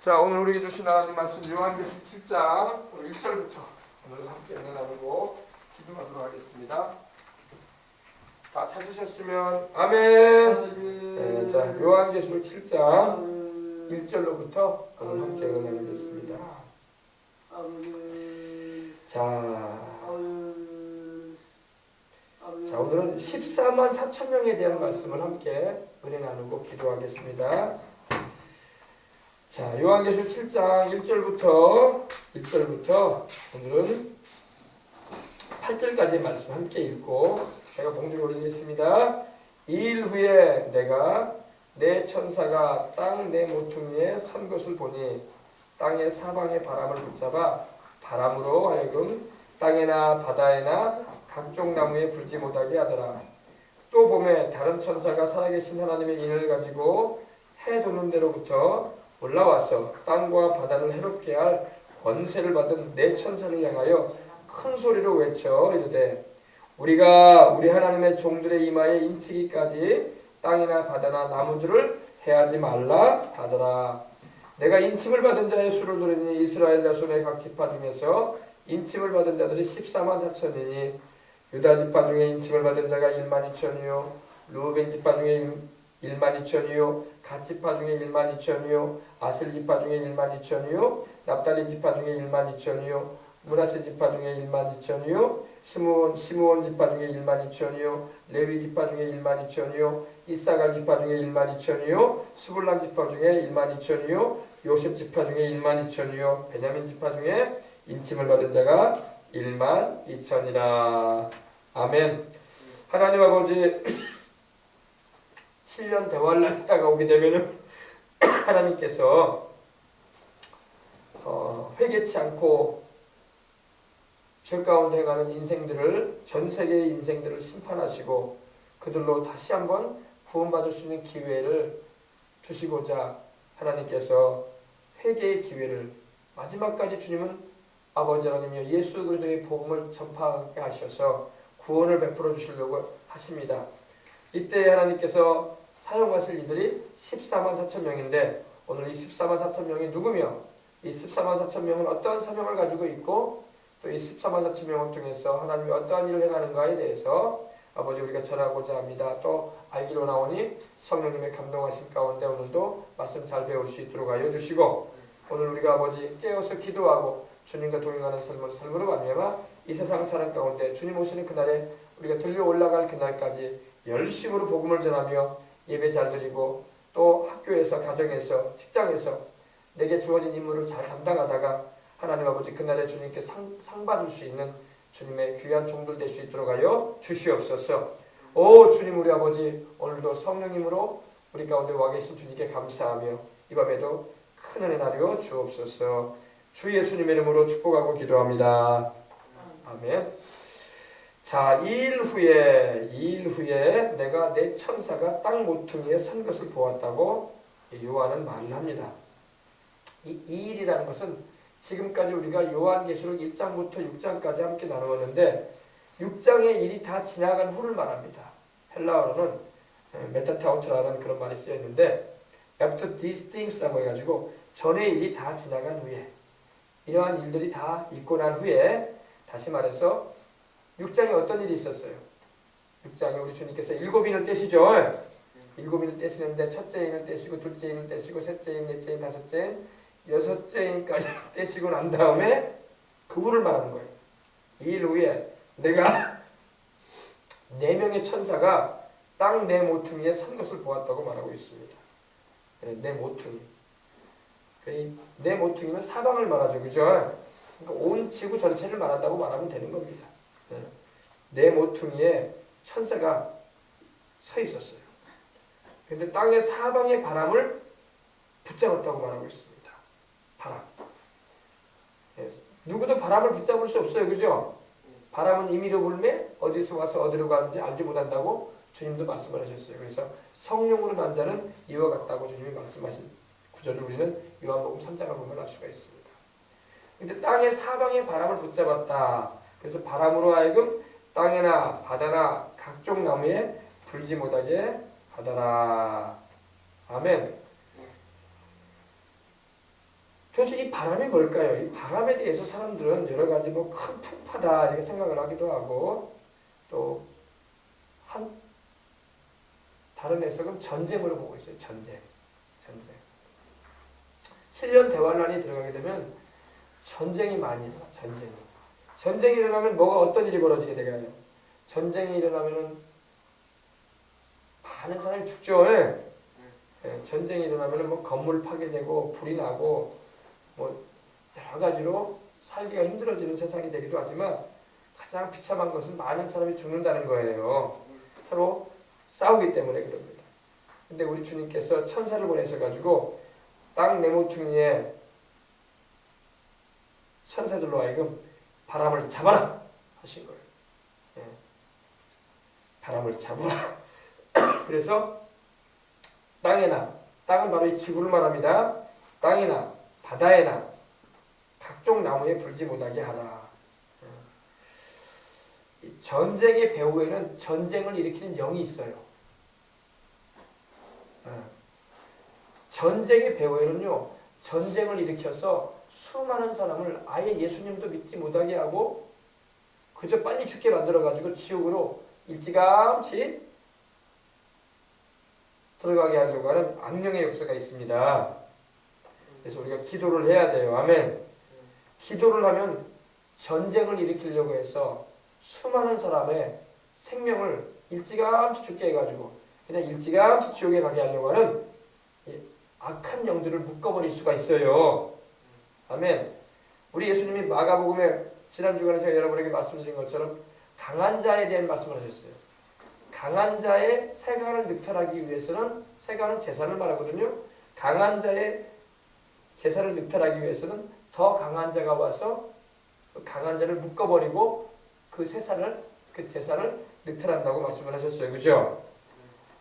자, 오늘 우리에게 주신 하나님 말씀 요한계시록 7장 1절부터 오늘 함께 나누고 기도하도록 하겠습니다. 다 찾으셨으면 아멘. 네, 자, 요한계시록 7장 1절로부터 오늘 함께 나누겠습니다. 자, 오늘은 14만 4천 명에 대한 말씀을 함께 은혜 나누고 기도하겠습니다. 자, 요한계시록 7장 1절부터 오늘은 8절까지의 말씀 함께 읽고 제가 봉독 올리겠습니다. 2일 후에 내가 내 천사가 땅 내 모퉁이에 선 것을 보니 땅의 사방의 바람을 붙잡아 바람으로 하여금 땅에나 바다에나 각종 나무에 불지 못하게 하더라. 또 봄에 다른 천사가 살아계신 하나님의 인을 가지고 해 도는 데로부터 올라와서 땅과 바다를 해롭게 할 권세를 받은 네 천사를 향하여 큰 소리로 외쳐 이르되 우리가 우리 하나님의 종들의 이마에 인치기까지 땅이나 바다나 나무들을 해하지 말라 하더라. 내가 인침을 받은 자의 수를 두르니 이스라엘 자손의 각 지파 중에서 인침을 받은 자들이 14만 4천이니 유다 지파 중에 인침을 받은 자가 1만 2천이요 루벤 지파 중에 1만 2천이요 갓 지파 중에 1만 2천이요 아셀 지파 중에 1만 2천이요 납달리 지파 중에 1만 2천이요 므낫세 지파 중에 1만 2천이요 시므온 지파 중에 1만 2천이요 레위 지파 중에 1만 2천이요 이사갈 지파 중에 1만 2천이요 스불람 지파 중에 1만 2천이요 요셉 지파 중에 1만 2천이요 베냐민 지파 중에 인침을 받은 자가 1만 2천이라. 아멘. 하나님 아버지 7년 대환란이 다가오게 되면은 하나님께서 회개치 않고 죄 가운데 가는 인생들을 전 세계의 인생들을 심판하시고 그들로 다시 한번 구원받을 수 있는 기회를 주시고자 하나님께서 회개의 기회를 마지막까지 주님은 아버지 하나님이여 예수 그리스도의 복음을 전파하게 하셔서 구원을 베풀어 주시려고 하십니다. 이때 하나님께서 사용하실 이들이 14만 4천 명인데 오늘 이 14만 4천 명이 누구며 이 14만 4천 명은 어떠한 사명을 가지고 있고 또 이 14만 4천 명을 통해서 하나님이 어떠한 일을 행하는가에 대해서 아버지 우리가 전하고자 합니다. 또 알기로 나오니 성령님의 감동하심 가운데 오늘도 말씀 잘 배울 수 있도록 하여 주시고 오늘 우리가 아버지 깨어서 기도하고 주님과 동행하는 삶으로 말미암아 이 세상 사람 가운데 주님 오시는 그날에 우리가 들려 올라갈 그날까지 열심으로 복음을 전하며 예배 잘 드리고 또 학교에서 가정에서 직장에서 내게 주어진 임무를 잘 감당하다가 하나님 아버지 그날에 주님께 상 받을 수 있는 주님의 귀한 종들 될 수 있도록 하여 주시옵소서. 오 주님 우리 아버지 오늘도 성령님으로 우리 가운데 와 계신 주님께 감사하며 이 밤에도 큰 은혜 나려 주옵소서. 주 예수님의 이름으로 축복하고 기도합니다. 아멘. 자, 2일 후에 내가 내 천사가 땅 모퉁이에 선 것을 보았다고 요한은 말을 합니다. 이 2일이라는 것은 지금까지 우리가 요한계시록 1장부터 6장까지 함께 나누었는데 6장의 일이 다 지나간 후를 말합니다. 헬라어로는 메타타우트라는 그런 말이 쓰여 있는데 after these things라고 해가지고 전의 일이 다 지나간 후에 이러한 일들이 다 있고 난 후에 다시 말해서 6장에 어떤 일이 있었어요? 6장에 우리 주님께서 7인을 떼시죠. 7인을 떼시는데 첫째 인을 떼시고 둘째 인을 떼시고 셋째 인, 넷째 인, 다섯째 인, 여섯째 인까지 떼시고 난 다음에 그 후를 말하는 거예요. 2일 후에 내가 4명의 천사가 땅 내 모퉁이에 선 것을 보았다고 말하고 있습니다. 내 모퉁이. 내 모퉁이는 사방을 말하죠. 그죠? 그러니까 온 지구 전체를 말한다고 말하면 되는 겁니다. 내 모퉁이에 천사가 서 있었어요. 근데 땅의 사방의 바람을 붙잡았다고 말하고 있습니다. 바람. 누구도 바람을 붙잡을 수 없어요. 그죠? 바람은 임의로 불매 어디서 와서 어디로 가는지 알지 못한다고 주님도 말씀을 하셨어요. 그래서 성령으로 난 자는 이와 같다고 주님이 말씀하신 구절을 우리는 요한복음 3장을 보면 알 수가 있습니다. 근데 땅의 사방의 바람을 붙잡았다. 그래서 바람으로 하여금 땅이나 바다나 각종 나무에 불지 못하게 하더라. 아멘. 그래서 이 바람이 뭘까요? 이 바람에 대해서 사람들은 여러 가지 뭐 큰 풍파다 이렇게 생각을 하기도 하고 또 다른 해석은 전쟁으로 보고 있어요. 전쟁. 7년 대환란이 들어가게 되면 전쟁이 많이 일어나. 전쟁이 일어나면 어떤 일이 벌어지게 되나요? 전쟁이 일어나면은 많은 사람이 죽죠. 전쟁이 일어나면은 뭐 건물 파괴되고 불이 나고 뭐 여러 가지로 살기가 힘들어지는 세상이 되기도 하지만 가장 비참한 것은 많은 사람이 죽는다는 거예요. 서로 싸우기 때문에 그럽니다. 근데 우리 주님께서 천사를 보내셔가지고 땅 네모퉁이에 천사들로 하여금 바람을 잡아라 하신 거예요. 바람을 잡아라. 그래서 땅은 바로 이 지구를 말합니다. 땅이나 바다에나 각종 나무에 불지 못하게 하라. 전쟁의 배후에는 전쟁을 일으키는 영이 있어요. 전쟁의 배후에는요, 전쟁을 일으켜서 수많은 사람을 아예 예수님도 믿지 못하게 하고 그저 빨리 죽게 만들어가지고 지옥으로 일찌감치 들어가게 하려고 하는 악령의 역사가 있습니다. 그래서 우리가 기도를 해야 돼요. 아멘. 기도를 하면 전쟁을 일으키려고 해서 수많은 사람의 생명을 일찌감치 죽게 해가지고 그냥 일찌감치 지옥에 가게 하려고 하는 악한 영들을 묶어버릴 수가 있어요. 아멘. 우리 예수님이 마가복음에 지난 주간에 제가 여러분에게 말씀드린 것처럼 강한 자에 대한 말씀을 하셨어요. 강한 자의 세간을 늑탈하기 위해서는, 세간은 재산을 말하거든요. 강한 자의 재산을 늑탈하기 위해서는 더 강한 자가 와서 그 강한 자를 묶어버리고 그 재산을 늑탈한다고 말씀을 하셨어요. 그죠?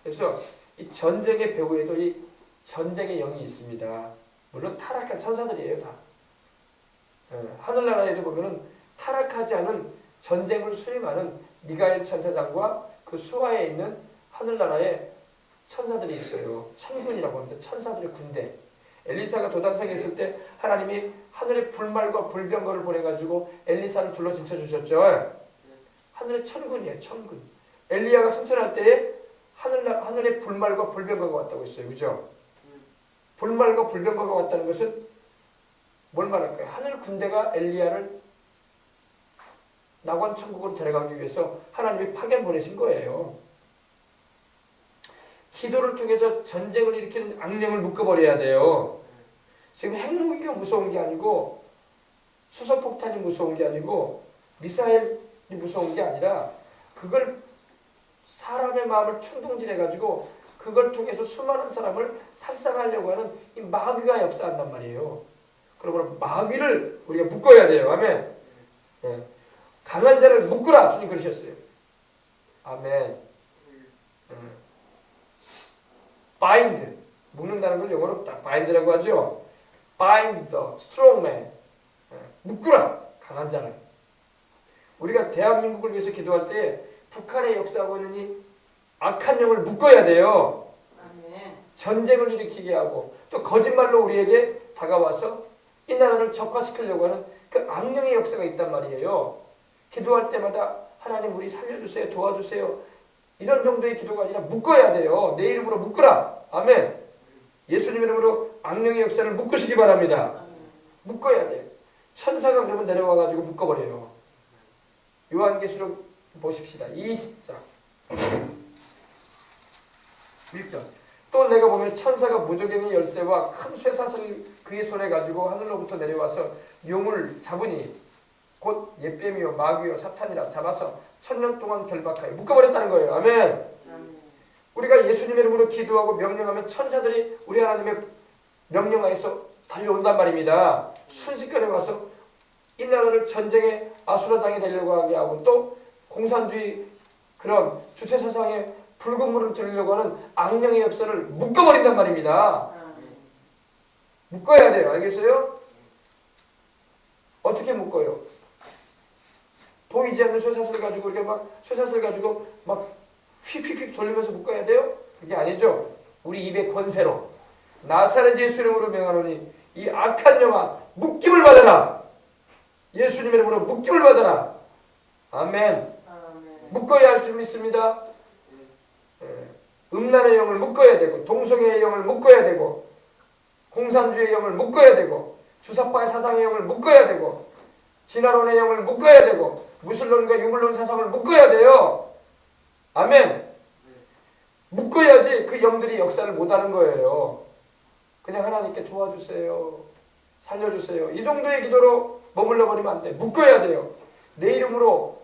그래서 이 전쟁의 배후에도 이 전쟁의 영이 있습니다. 물론 타락한 천사들이에요, 다. 하늘나라에도 보면은 타락하지 않은 전쟁을 수임하는 미가엘 천사장과 그 수하에 있는 하늘나라에 천사들이 있어요. 천군이라고 합니다. 천사들의 군대. 엘리사가 도단성에 있을 때 하나님이 하늘의 불말과 불병거를 보내가지고 엘리사를 둘러 진쳐주셨죠. 하늘의 천군이에요. 천군. 엘리야가 선천할 때에 하늘의 불말과 불병거가 왔다고 했어요. 그죠? 불말과 불병거가 왔다는 것은 뭘 말할까요? 하늘 군대가 엘리야를 낙원 천국으로 데려가기 위해서 하나님이 파견 보내신 거예요. 기도를 통해서 전쟁을 일으키는 악령을 묶어버려야 돼요. 지금 핵무기가 무서운 게 아니고 수소폭탄이 무서운 게 아니고 미사일이 무서운 게 아니라 그걸 사람의 마음을 충동질해가지고 그걸 통해서 수많은 사람을 살상하려고 하는 이 마귀가 역사한단 말이에요. 그러므로 마귀를 우리가 묶어야 돼요. 아멘. 네. 강한 자를 묶으라 주님 그러셨어요. 아멘. bind 묶는다는 걸 영어로 bind라고 하죠. bind the strong man. 묶으라 강한 자를. 우리가 대한민국을 위해서 기도할 때 북한에 역사하고 있는 이 악한 영을 묶어야 돼요. 아멘. 전쟁을 일으키게 하고 또 거짓말로 우리에게 다가와서 이 나라를 적화시키려고 하는 그 악령의 역사가 있단 말이에요. 기도할 때마다 하나님 우리 살려주세요, 도와주세요. 이런 정도의 기도가 아니라 묶어야 돼요. 내 이름으로 묶으라. 아멘. 예수님 이름으로 악령의 역사를 묶으시기 바랍니다. 묶어야 돼요. 천사가 그러면 내려와가지고 묶어버려요. 요한계시록 보십시다. 20장 1절. 또 내가 보면 천사가 무저갱이 열쇠와 큰 쇠사슬 그의 손에 가지고 하늘로부터 내려와서 용을 잡으니 곧 옛뱀이요 마귀요 사탄이라 잡아서 1000년 동안 결박하여 묶어버렸다는 거예요. 아멘. 우리가 예수님 이름으로 기도하고 명령하면 천사들이 우리 하나님의 명령하에서 달려온단 말입니다. 순식간에 와서 이 나라를 전쟁의 아수라장이 되려고 하게 하고 또 공산주의 그런 주체사상의 붉은 물을 들으려고 하는 악령의 역사를 묶어버린단 말입니다. 묶어야 돼요. 알겠어요? 어떻게 묶어요? 보이지 않는 쇠사슬 가지고 이렇게 쇠사슬 가지고 휙휙휙 돌리면서 묶어야 돼요? 그게 아니죠. 우리 입의 권세로 나사렛 예수 이름으로 명하노니 이 악한 영아 묶임을 받아라. 예수님의 이름으로 묶임을 받아라. 아멘. 묶어야 할 줄 믿습니다. 음란의 영을 묶어야 되고, 동성애의 영을 묶어야 되고, 공산주의의 영을 묶어야 되고, 주사파의 사상의 영을 묶어야 되고, 진화론의 영을 묶어야 되고, 무슬론과 유물론 사상을 묶어야 돼요. 아멘. 묶어야지 그 영들이 역사를 못하는 거예요. 그냥 하나님께 도와주세요, 살려주세요, 이 정도의 기도로 머물러 버리면 안 돼. 묶어야 돼요. 내 이름으로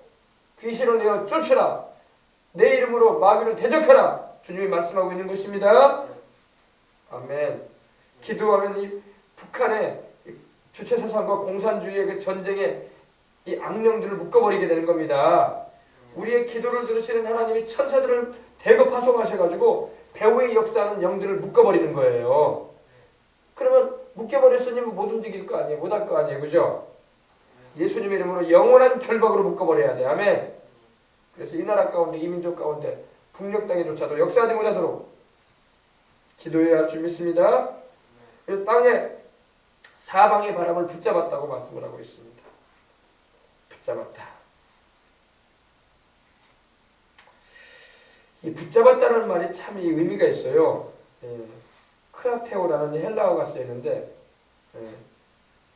귀신을 내어 쫓으라. 내 이름으로 마귀를 대적하라. 주님이 말씀하고 있는 것입니다. 아멘. 기도하면 이 북한의 주체사상과 공산주의의 그 전쟁의 이 악령들을 묶어버리게 되는 겁니다. 우리의 기도를 들으시는 하나님이 천사들을 대거 파송하셔가지고 배후의 역사하는 영들을 묶어버리는 거예요. 그러면 묶여버렸으니 못 움직일 거 아니에요. 못할 거 아니에요. 그죠? 예수님의 이름으로 영원한 결박으로 묶어버려야 돼. 아멘. 그래서 이 나라 가운데, 이 민족 가운데 북녘 땅에조차도 역사하지 못하도록 기도해야 할 줄 믿습니다. 그래서 땅에 사방의 바람을 붙잡았다고 말씀을 하고 있습니다. 붙잡았다. 이 붙잡았다는 말이 참 이 의미가 있어요. 크라테오라는 헬라어가 쓰이는데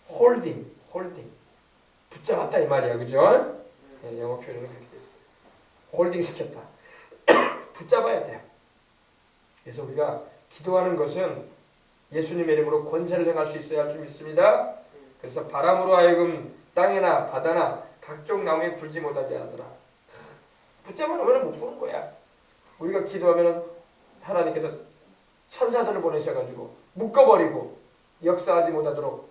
홀딩 붙잡았다 이 말이야. 그죠? 영어 표현은 그렇게 됐어요. 홀딩 시켰다. 붙잡아야 돼요. 그래서 우리가 기도하는 것은 예수님의 이름으로 권세를 행할 수 있어야 할 줄 믿습니다. 그래서 바람으로 하여금 땅이나 바다나 각종 나무에 불지 못하게 하더라. 붙잡아 놓으면 못 보는 거야. 우리가 기도하면 하나님께서 천사들을 보내셔가지고 묶어버리고 역사하지 못하도록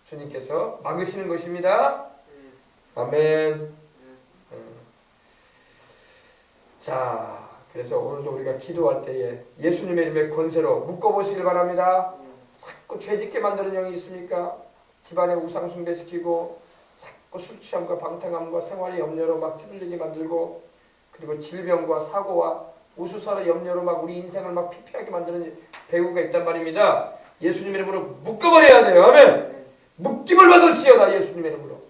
주님께서 막으시는 것입니다. 아멘. 자, 그래서 오늘도 우리가 기도할 때에 예수님의 이름의 권세로 묶어보시길 바랍니다. 자꾸 죄짓게 만드는 영이 있습니까? 집안에 우상 숭배시키고 자꾸 술 취함과 방탕함과 생활의 염려로 막 뒤틀리게 만들고, 그리고 질병과 사고와 우수사의 염려로 막 우리 인생을 막 피폐하게 만드는 배후가 있단 말입니다. 예수님 이름으로 묶어버려야 돼요. 아멘. 묶임을 받을지어다. 예수님 이름으로.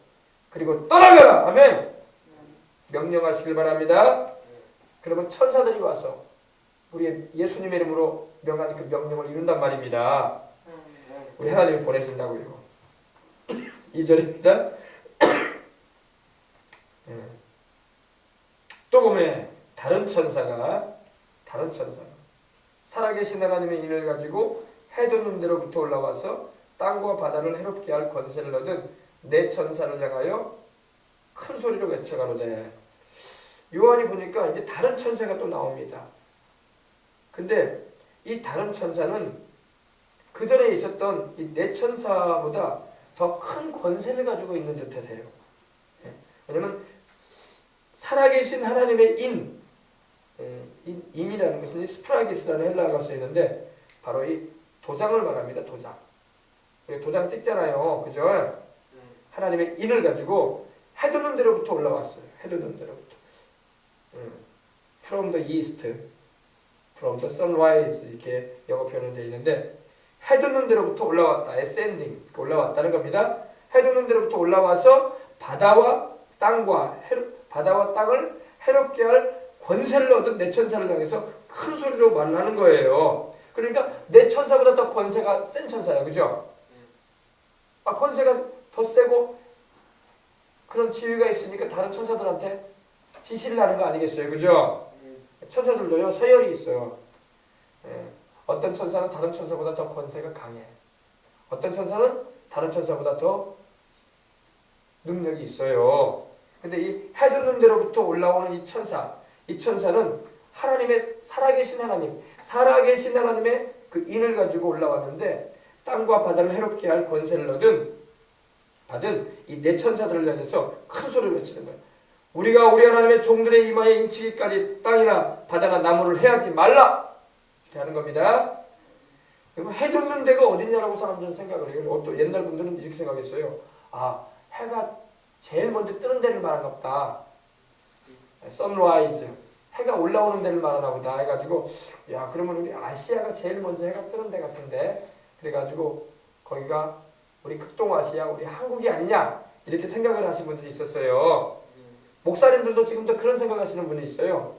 그리고 떠나가라. 아멘. 명령하시길 바랍니다. 그러면 천사들이 와서 우리 예수님의 이름으로 명한 그 명령을 이룬단 말입니다. 우리 하나님이 보내신다고요. 2절입니다. 또 보면 다른 천사가 살아계신 하나님의 인을 가지고 해돋는 데로부터 올라와서 땅과 바다를 해롭게 할 권세를 얻은 네 천사를 향하여 큰 소리로 외쳐가로되. 요한이 보니까 이제 다른 천사가 또 나옵니다. 근데 이 다른 천사는 그 전에 있었던 이 네 천사보다 더 큰 권세를 가지고 있는 듯해요. 왜냐면 살아계신 하나님의 인이라는 것은 스프라기스라는 헬라어가 쓰이는데 바로 이 도장을 말합니다. 도장 찍잖아요. 그죠? 하나님의 인을 가지고 해돋는 데로부터 올라왔어요. 해돋는 데로부터. From the east, from the sunrise 이렇게 영어 표현은 되어 있는데 해돋는 데로부터 올라왔다. ascending 올라왔다는 겁니다. 해돋는 데로부터 올라와서 바다와 땅을 해롭게 할 권세를 얻은 네 천사를 향해서 큰 소리로 말을 하는 거예요. 그러니까 네 천사보다 더 권세가 센 천사예요. 그죠? 권세가 더 세고 그런 지위가 있으니까 다른 천사들한테 지시를 하는 거 아니겠어요? 그죠? 천사들도요, 서열이 있어요. 어떤 천사는 다른 천사보다 더 권세가 강해. 어떤 천사는 다른 천사보다 더 능력이 있어요. 근데 이 해돋는 데로부터 올라오는 이 천사는 하나님의 살아계신 하나님의 그 인을 가지고 올라왔는데 땅과 바다를 해롭게 할 권세를 받은 이 네 천사들을 향해서 큰 소리를 외치는 거예요. 우리가 우리 하나님의 종들의 이마에 인치기까지 땅이나 바다나 나무를 해하지 말라! 이렇게 하는 겁니다. 그리고 해돋는 데가 어딨냐라고 사람들은 생각을 해요. 또 옛날 분들은 이렇게 생각했어요. 해가 제일 먼저 뜨는 데를 말하나 보다. 선라이즈. 해가 올라오는 데를 말하나 보다 해가지고, 그러면 우리 아시아가 제일 먼저 해가 뜨는 데 같은데, 그래가지고 거기가 우리 극동아시아, 우리 한국이 아니냐 이렇게 생각을 하신 분들이 있었어요. 목사님들도 지금도 그런 생각하시는 분이 있어요.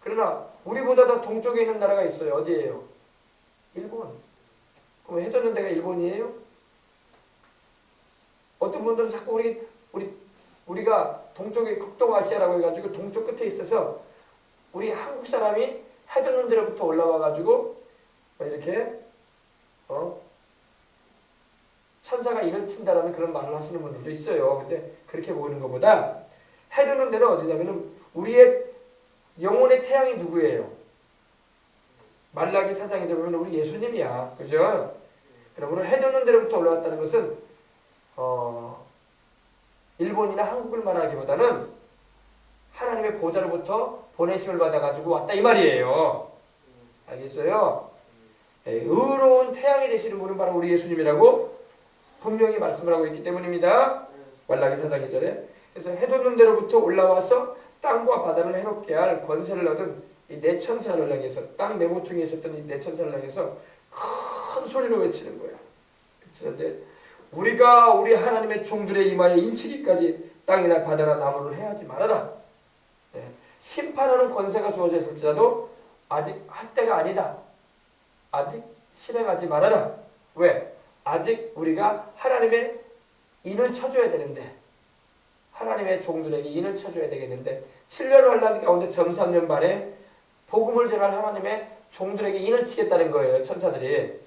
그러나 우리보다 더 동쪽에 있는 나라가 있어요. 어디예요? 일본. 그럼 해돋는 데가 일본이에요? 어떤 분들은 자꾸 우리가 동쪽에 극동아시아라고 해가지고 동쪽 끝에 있어서 우리 한국 사람이 해돋는 데로부터 올라와가지고 이렇게 천사가 인을 친다라는 그런 말을 하시는 분들도 있어요. 근데 그렇게 보이는 것보다 해돋는 데는 어디냐면은 우리의 영혼의 태양이 누구예요? 말라기 4장에 보면 우리 예수님이야. 그죠? 그러므로 해돋는 데로부터 올라왔다는 것은 일본이나 한국을 말하기보다는 하나님의 보좌로부터 보내심을 받아가지고 왔다 이 말이에요. 알겠어요? 의로운 태양이 되시는 분은 바로 우리 예수님이라고 분명히 말씀을 하고 있기 때문입니다. 말라기 4장 2절에. 그래서 해돋는 데로부터 올라와서 땅과 바다를 해롭게 할 권세를 얻은 이 네 천사를 향해서 땅 네모퉁이에 있었던 이 네 천사를 향해서 큰 소리로 외치는 거야. 그런데 우리가 우리 하나님의 종들의 이마에 인치기까지 땅이나 바다나 나무를 해하지 말아라. 심판하는 권세가 주어져 있을지라도 아직 할 때가 아니다. 아직 실행하지 말아라. 왜? 아직 우리가 하나님의 인을 쳐줘야 되는데, 하나님의 종들에게 인을 쳐줘야 되겠는데 7년 환란 가운데 점3년 반에 복음을 전할 하나님의 종들에게 인을 치겠다는 거예요. 천사들이.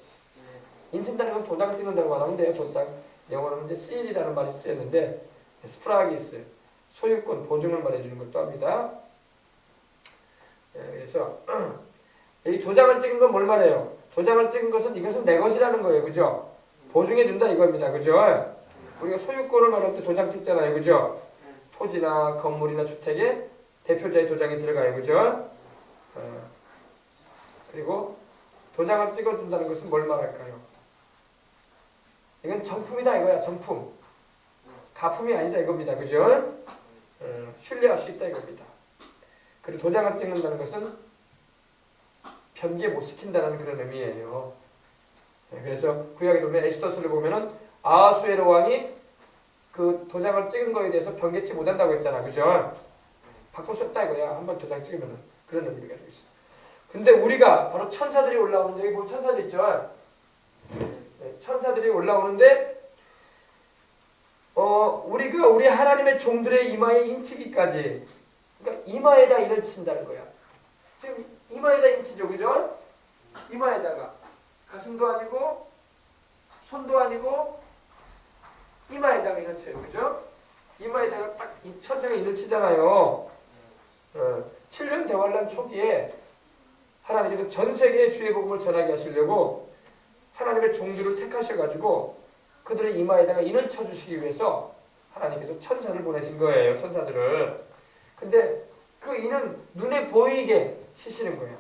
인친다는 건 도장 찍는다고 말하면 돼요. 도장. 영어로는 이제 seal이라는 말이 쓰였는데 스프라기스, 소유권, 보증을 말해주는 것도 합니다. 그래서 이 도장을 찍은 건 뭘 말해요? 도장을 찍은 것은 이것은 내 것이라는 거예요. 그죠? 보증해준다 이겁니다. 그죠? 우리가 소유권을 말할 때 도장 찍잖아요. 그죠? 토지나 건물이나 주택에 대표자의 도장이 들어가요. 그죠? 그리고 도장을 찍어준다는 것은 뭘 말할까요? 이건 정품이다 이거야. 정품. 가품이 아니다 이겁니다. 그죠? 신뢰할 수 있다 이겁니다. 그리고 도장을 찍는다는 것은 변개 못 시킨다는 그런 의미예요. 그래서 구약에 보면 에스더스를 보면은 아하수에로 왕이 그 도장을 찍은 거에 대해서 변개치 못한다고 했잖아. 그죠? 바꿀 수 없다 이거야. 한번 도장 찍으면은 그런 의미를 가지고 있어. 근데 우리가 바로 천사들이 올라오는 여기 보면 천사들 있죠. 천사들이 올라오는데 우리가 우리 하나님의 종들의 이마에 인치기까지, 그러니까 이마에다 인을 친다는 거야. 지금 이마에다 인치죠. 그죠? 이마에다가 가슴도 아니고 손도 아니고 이마에다가 인을 쳐요. 그죠? 이마에다가 딱 이 천사가 인을 치잖아요. 7년 대환란 초기에 하나님께서 전 세계에 주의 복음을 전하게 하시려고 하나님의 종들을 택하셔가지고 그들의 이마에다가 인을 쳐주시기 위해서 하나님께서 천사를 보내신 거예요. 천사들을. 근데 그 인은 눈에 보이게 치시는 거야.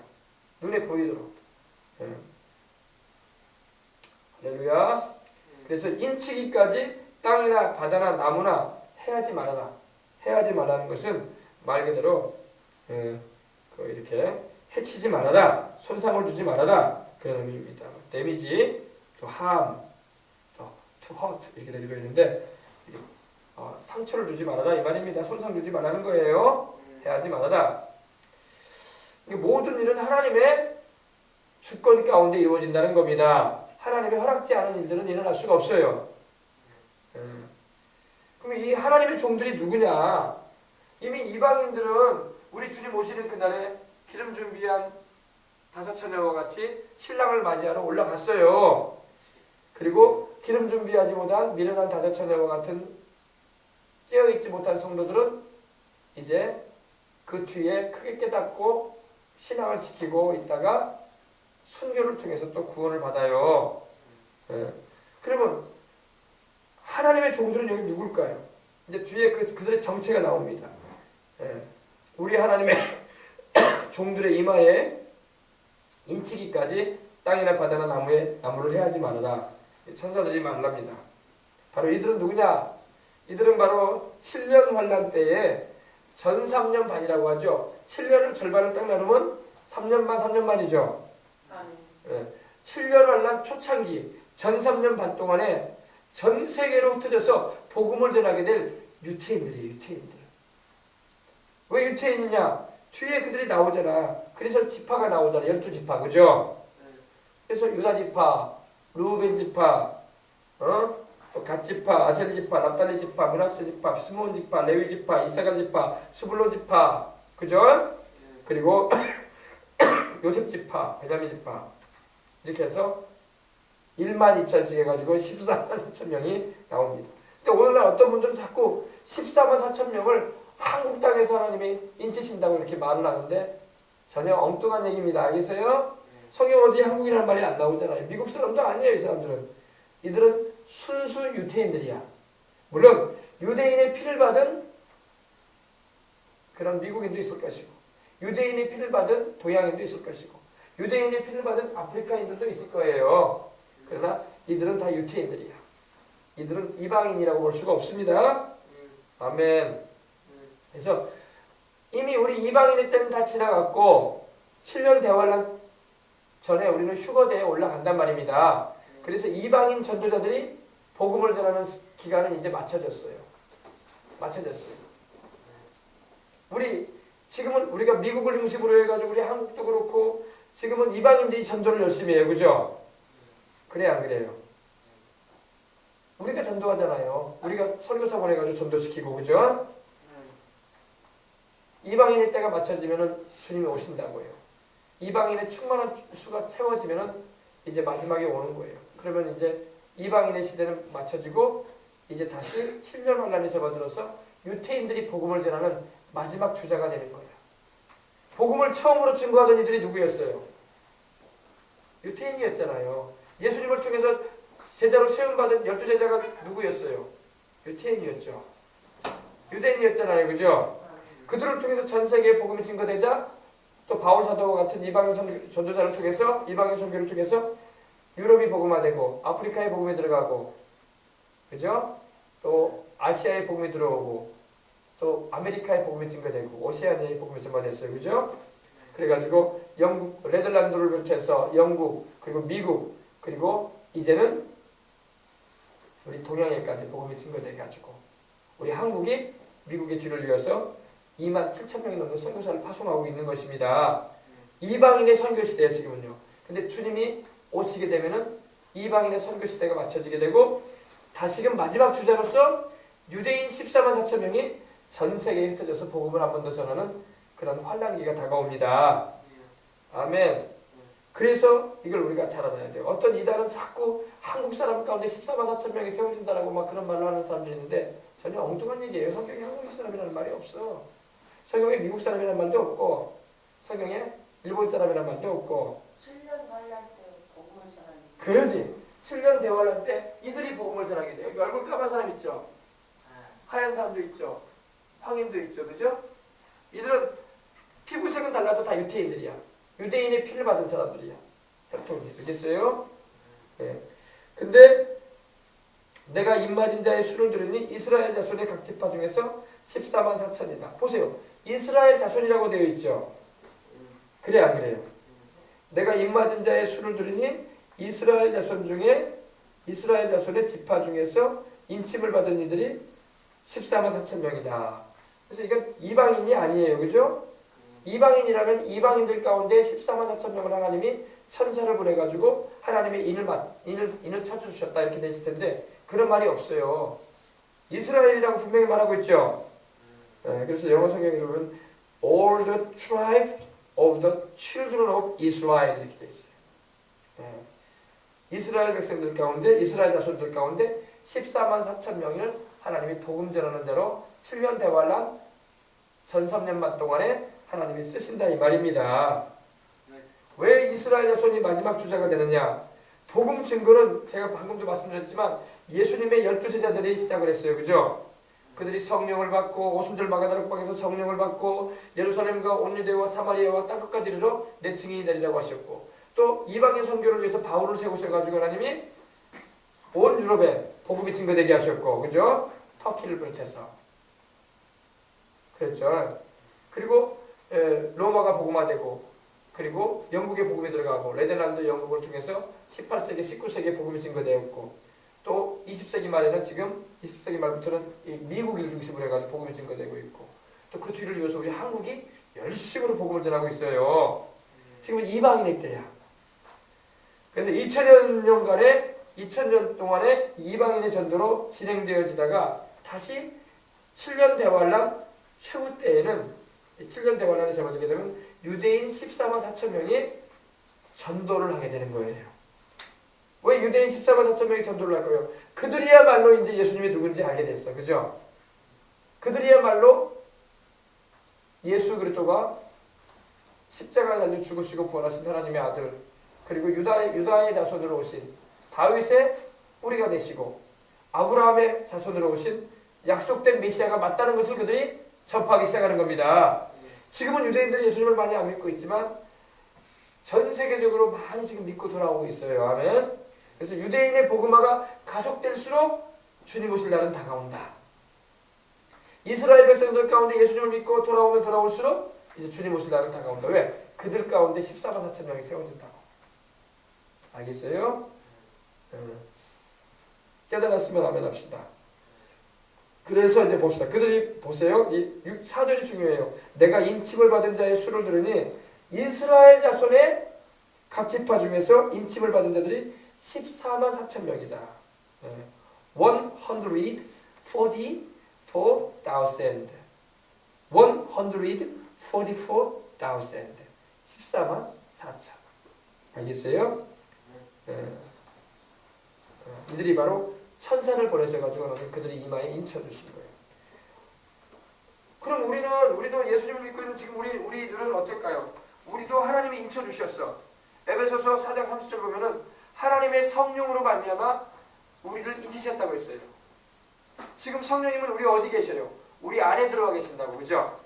눈에 보이도록. 할렐루야. 그래서 인치기까지 땅이나 바다나 나무나 해하지 말아라. 해하지 말라는 것은 말 그대로 이렇게 해치지 말아라. 손상을 주지 말아라. 그런 의미입니다. 데미지, to harm, to hurt 이렇게 되어 있는데 상처를 주지 말아라 이 말입니다. 손상 주지 말라는 거예요. 해하지 말아라. 모든 일은 하나님의 주권 가운데 이루어진다는 겁니다. 하나님의 허락지 않은 일들은 일어날 수가 없어요. 그럼 이 하나님의 종들이 누구냐? 이미 이방인들은 우리 주님 오시는 그날에 기름 준비한 5처녀와 같이 신랑을 맞이하러 올라갔어요. 그리고 기름 준비하지 못한 미련한 5처녀와 같은 깨어있지 못한 성도들은 이제 그 뒤에 크게 깨닫고 신앙을 지키고 있다가 순교를 통해서 또 구원을 받아요. 그러면 하나님의 종들은 여기 누굴까요? 이제 뒤에 그들의 정체가 나옵니다. 우리 하나님의 종들의 이마에 인치기까지 땅이나 바다나 나무를 해하지 말아라. 천사들이 말랍니다. 바로 이들은 누구냐? 이들은 바로 7년 환란 때에 전 3년 반이라고 하죠. 7년을 절반을 딱 나누면 3년 반, 3년 반이죠. 7년 환란 초창기, 전 3년 반 동안에 전 세계로 흩어져서 복음을 전하게 될 유태인들이에요. 유태인들. 왜 유태인이냐? 뒤에 그들이 나오잖아. 그래서 지파가 나오잖아. 12지파. 그죠? 그래서 유다 지파, 루벤 지파, 또 갓 지파, 아셀 지파, 납달리 지파, 므낫세 지파, 스므온 지파, 레위 지파, 이사갈 지파, 스불론 지파. 그죠? 그리고 요셉 지파, 베냐민 지파. 이렇게 해서 1만 2천씩 해가지고 14만 4천 명이 나옵니다. 근데 오늘날 어떤 분들은 자꾸 14만 4천 명을 한국 땅에서 하나님이 인치신다고 이렇게 말을 하는데 전혀 엉뚱한 얘기입니다. 알겠어요? 성경 어디에 한국이라는 말이 안 나오잖아요. 미국 사람도 아니에요. 이 사람들은. 이들은 순수 유태인들이야. 물론 유대인의 피를 받은 그런 미국인도 있을 것이고 유대인의 피를 받은 동양인도 있을 것이고 유대인의 피를 받은 아프리카인들도 있을 거예요. 그러나 이들은 다 유태인들이야. 이들은 이방인이라고 볼 수가 없습니다. 아멘. 그래서 이미 우리 이방인의 때는 다 지나갔고 7년 대환란 전에 우리는 휴거대에 올라간단 말입니다. 그래서 이방인 전도자들이 복음을 전하는 기간은 이제 맞춰졌어요. 지금은 우리가 미국을 중심으로 해가지고 우리 한국도 그렇고 지금은 이방인들이 전도를 열심히 해요. 그죠? 그래 안 그래요? 우리가 전도하잖아요. 우리가 선교사 보내가지고 전도시키고 그죠? 이방인의 때가 맞춰지면은 주님이 오신다고요. 이방인의 충만한 수가 채워지면은 이제 마지막에 오는 거예요. 그러면 이제 이방인의 시대는 맞춰지고 이제 다시 7년 환란에 접어들어서 유태인들이 복음을 전하는 마지막 주자가 되는 거예요. 복음을 처음으로 증거하던 이들이 누구였어요? 유태인이었잖아요. 예수님을 통해서 제자로 세움받은 12제자가 누구였어요? 유태인이었죠. 유대인이었잖아요. 그죠? 그들을 통해서 전 세계에 복음이 증거되자 또 바울 사도와 같은 이방인 전도자를 통해서 이방인 선교를 통해서 유럽이 복음화되고 아프리카에 복음이 들어가고 그죠? 또 아시아에 복음이 들어오고 또 아메리카에 복음이 증거되고 오세아니아에 복음이 증거됐어요. 그죠? 그래가지고 영국, 네덜란드를 비롯해서 영국 그리고 미국 그리고 이제는 우리 동양에까지 복음이 증거돼가지고 우리 한국이 미국의 뒤를 이어서 2만 7천 명이 넘는 선교사를 파송하고 있는 것입니다. 이방인의 선교 시대예요 지금은요. 근데 주님이 오시게 되면은 이방인의 선교 시대가 맞춰지게 되고 다시금 마지막 주자로서 유대인 14만 4천 명이 전 세계에 흩어져서 복음을 한 번 더 전하는 그런 환란기가 다가옵니다. 아멘. 그래서 이걸 우리가 잘 알아야 돼요. 어떤 이단은 자꾸 한국 사람 가운데 14만 4천 명이 세워진다라고 막 그런 말을 하는 사람들이 있는데 전혀 엉뚱한 얘기예요. 성경에 한국 사람이라는 말이 없어. 성경에 미국 사람이라는 말도 없고 성경에 일본 사람이라는 말도 없고 7년 환란 때 복음을 전하는 그러지. 7년 대환란 때 이들이 복음을 전하게 돼요. 여기 얼굴 까만 사람 있죠? 하얀 사람도 있죠. 황인도 있죠. 그죠? 이들은 피부색은 달라도 다 유태인들이야. 유대인의 피를 받은 사람들이야. 혈통이. 알겠어요? 네. 근데 내가 입맞은 자의 수를 들으니 이스라엘 자손의 각 지파 중에서 14만 4천이다. 보세요. 이스라엘 자손이라고 되어 있죠. 그래 안 그래요? 내가 입맞은 자의 수를 들으니 이스라엘 자손 중에 이스라엘 자손의 지파 중에서 인침을 받은 이들이 14만 4천 명이다. 그래서 이건 이방인이 아니에요. 그죠? 이방인이라면 이방인들 가운데 14만 4천 명을 하나님이 천사를 보내가지고 하나님의 인을 찾아주셨다 이렇게 돼 있을 텐데 그런 말이 없어요. 이스라엘이라고 분명히 말하고 있죠. 네, 그래서 영어 성경에 보면 all the tribes of the children of Israel 이렇게 돼 있어요. 네. 이스라엘 백성들 가운데 이스라엘 자손들 가운데 14만 4천 명을 하나님이 복음 전하는 자로 7년 대환란 전 3년만 동안에 하나님이 쓰신다 이 말입니다. 왜 이스라엘 자손이 마지막 주자가 되느냐? 복음 증거는 제가 방금도 말씀드렸지만 예수님의 12제자들이 시작을 했어요. 그죠? 그들이 성령을 받고 오순절 마가다락방에서 성령을 받고 예루살렘과 온 유대와 사마리아와 땅끝까지 이르러 내 증인이 되리라고 하셨고 또 이방인 선교를 위해서 바울을 세우셔가지고 하나님이 온 유럽에 복음이 증거되게 하셨고 그죠? 터키를 비롯해서 그랬죠. 그리고 로마가 복음화되고 그리고 영국에 복음이 들어가고 네덜란드 영국을 통해서 18세기, 19세기에 복음이 증거되었고 또 20세기 말에는 지금 20세기 말부터는 이 미국을 중심으로 해가지고 복음이 증거되고 있고 또 그 뒤를 이어서 우리 한국이 열심으로 복음을 전하고 있어요. 지금은 이방인의 때야. 그래서 2000년 동안에 이방인의 전도로 진행되어지다가 다시 7년 대환란 최후 때에는 7년 대환란이 접어들게 되면 유대인 14만 4천 명이 전도를 하게 되는 거예요. 왜 유대인 14만 4천 명이 전도를 할 거예요? 그들이야말로 이제 예수님이 누군지 알게 됐어. 그죠? 그들이야말로 예수 그리스도가 십자가에 달려 죽으시고 부활하신 하나님의 아들, 그리고 유다의 자손으로 오신 다윗의 뿌리가 되시고 아브라함의 자손으로 오신 약속된 메시아가 맞다는 것을 그들이 접하기 시작하는 겁니다. 지금은 유대인들이 예수님을 많이 안 믿고 있지만 전 세계적으로 많이 지금 믿고 돌아오고 있어요. 아멘. 그래서 유대인의 복음화가 가속될수록 주님 오실 날은 다가온다. 이스라엘 백성들 가운데 예수님을 믿고 돌아오면 돌아올수록 이제 주님 오실 날은 다가온다. 왜? 그들 가운데 14만 4천 명이 세워진다고. 알겠어요? 깨달았으면 아멘 합시다. 그래서 이제 봅시다. 그들이 보세요. 이 4절이 중요해요. 내가 인침을 받은 자의 수를 들으니 이스라엘 자손의 각 지파 중에서 인침을 받은 자들이 14만 4천 명이다. 144,000. 144,000. 14만 4천. 알겠어요? 이들이 바로 천사를 보내셔가지고 그들이 이마에 인쳐주신 거예요. 그럼 우리도 예수님을 믿고 있는 지금 우리들은 어떨까요? 우리도 하나님이 인쳐주셨어. 에베소서 4장 30절 보면은 하나님의 성령으로 말미암아 우리를 인치셨다고 했어요. 지금 성령님은 우리 어디 계셔요? 우리 안에 들어가 계신다고, 그죠?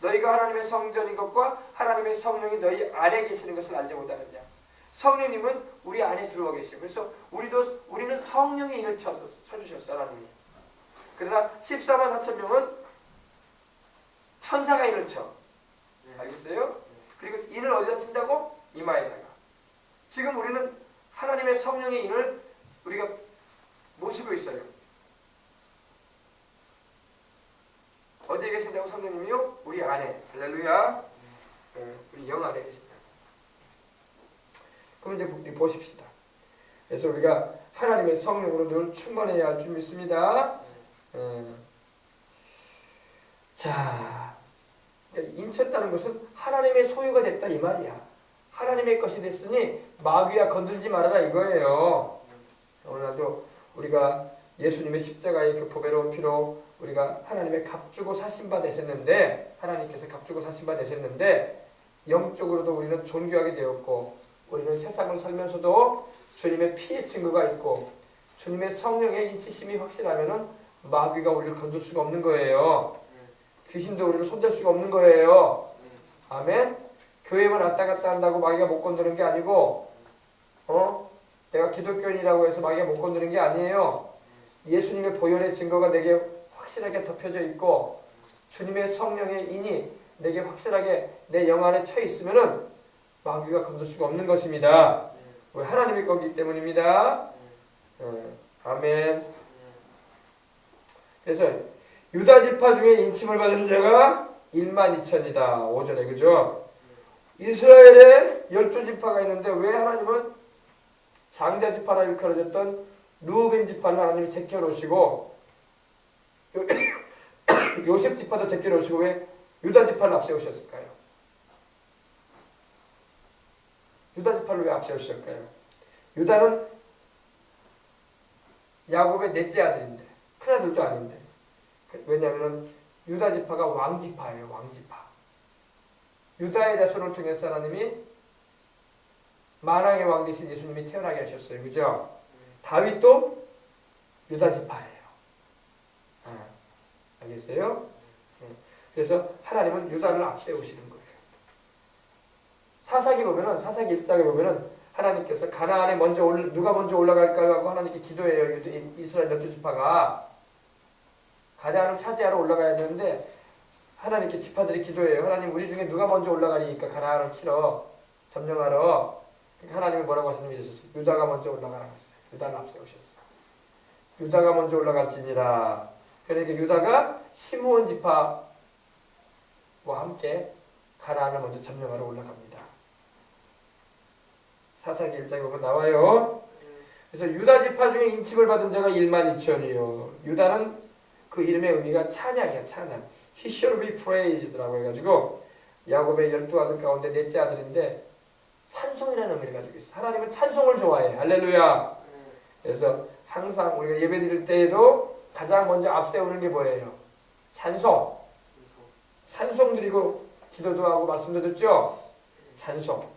너희가 하나님의 성전인 것과 하나님의 성령이 너희 안에 계시는 것을 알지 못하느냐? 성령님은 우리 안에 들어와 계시고, 그래서 우리는 성령의 인을 쳐주셨어, 하나님이. 그러나 14만 4천 명은 천사가 인을 쳐. 알겠어요? 그리고 인을 어디다 친다고? 이마에다가. 지금 우리는 하나님의 성령의 인을 우리가 모시고 있어요. 어디에 계신다고 성령님이요? 우리 안에. 할렐루야. 우리 영 안에 계신다. 그럼 이제 보십시다. 그래서 우리가 하나님의 성령으로 늘 충만해야 할 줄 믿습니다. 자, 인쳤다는 것은 하나님의 소유가 됐다 이 말이야. 하나님의 것이 됐으니 마귀야 건들지 말아라 이거예요. 오늘날도 우리가 예수님의 십자가의 그 보배로운 피로 우리가 하나님의 값주고 사신바 되셨는데, 하나님께서 값주고 사신바 되셨는데 영적으로도 우리는 존귀하게 되었고, 우리는 세상을 살면서도 주님의 피의 증거가 있고 주님의 성령의 인치심이 확실하면은 마귀가 우리를 건들 수가 없는 거예요. 귀신도 우리를 손댈 수가 없는 거예요. 아멘. 교회만 왔다 갔다 한다고 마귀가 못 건드는 게 아니고, 내가 기독교인이라고 해서 마귀가 못 건드는 게 아니에요. 예수님의 보혈의 증거가 내게 확실하게 덮여져 있고 주님의 성령의 인이 내게 확실하게 내 영 안에 쳐 있으면은 마귀가 건들 수가 없는 것입니다. 왜? 하나님의 거기 때문입니다. 아멘. 그래서 유다 지파 중에 인침을 받은 자가 12,000이다. 5절에, 그죠? 이스라엘에 12지파가 있는데 왜 하나님은 장자 지파라 일컬어졌던 루벤 지파를 하나님이 제껴놓으시고 요셉 지파도 제껴놓으시고 왜 유다 지파를 앞세우셨을까요? 유다 지파를 왜 앞세우셨을까요? 유다는 야곱의 넷째 아들인데 큰아들도 아닌데, 왜냐하면 유다 지파가 왕지파예요. 왕지파. 유다의 자손을 통해서 하나님이 만왕의 왕 되신 예수님이 태어나게 하셨어요. 그죠? 다윗도 유다 지파예요. 알겠어요? 그래서 하나님은 유다를 앞세우시는 거예요. 사사기 1장에 보면은 하나님께서 가나안에 누가 먼저 올라갈까 하고 하나님께 기도해요. 이스라엘 12지파가 가나안을 차지하러 올라가야 되는데 하나님께 지파들이 기도해요. 하나님, 우리 중에 누가 먼저 올라가니까 가나안을 치러 점령하러. 하나님이 뭐라고 하셨냐면 이러셨어요. 유다가 먼저 올라가라고 했어요. 유다를 앞세우셨어. 유다가 먼저 올라갈지니라. 그러니까 유다가 시므온 지파와 함께 가나안을 먼저 점령하러 올라갑니다. 사사기 1장에 보면 나와요. 그래서 유다 지파 중에 인침을 받은 자가 1만 2천이요. 유다는 그 이름의 의미가 찬양이야, 찬양. He shall be praised라고 해가지고 야곱의 12아들 가운데 넷째 아들인데 찬송이라는 의미를 가지고 있어. 하나님은 찬송을 좋아해. 할렐루야. 그래서 항상 우리가 예배 드릴 때에도 가장 먼저 앞세우는 게 뭐예요? 찬송. 찬송 드리고 기도도 하고 말씀도 듣죠? 찬송.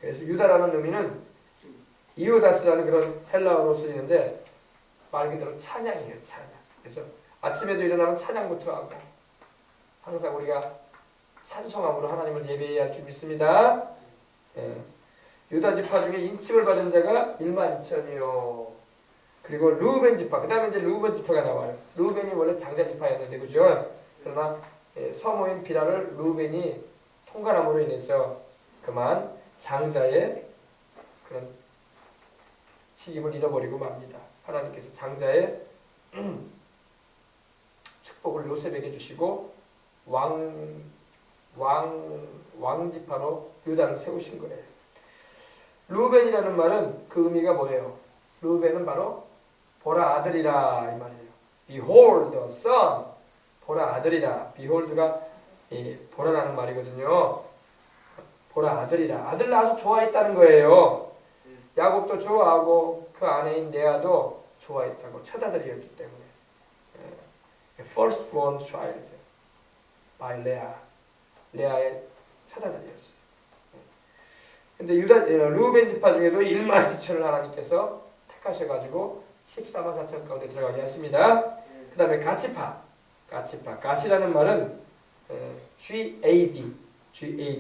그래서 유다라는 의미는 이오다스라는 그런 헬라어로 쓰이는데 말 그대로 찬양이에요. 찬양. 그래서 아침에도 일어나면 찬양부터 하고 항상 우리가 찬송함으로 하나님을 예배해야 할 줄 믿습니다. 예. 유다 지파 중에 인침을 받은 자가 1만 2천이요. 그리고 루벤 지파. 그 다음에 이제 루벤 지파가 나와요. 루벤이 원래 장자 지파였는데 그죠? 그러나 서모인 비라를 루벤이 통과함으로 인해서 그만 장자의 그런 책임을 잃어버리고 맙니다. 하나님께서 장자의 축복을 요셉에게 주시고 왕지파로 유다를 세우신 거예요. 루벤이라는 말은 그 의미가 뭐예요? 루벤은 바로 보라 아들이라 이 말이에요. Behold the son. 보라 아들이라. Behold가 보라라는 말이거든요. 보라 아들이라. 아들 낳아서 좋아했다는 거예요. 야곱도 좋아하고 그 아내인 레아도 좋아했다고. 첫아들이었기 때문에. First born child by Leah. 레아의 첫아들이었어요. 근데 루벤 지파 중에도 1만 2천을 하나님께서 택하셔가지고 14만 4천 가운데 들어가게 하십니다. 그 다음에 가치파. 가시라는 말은 GAD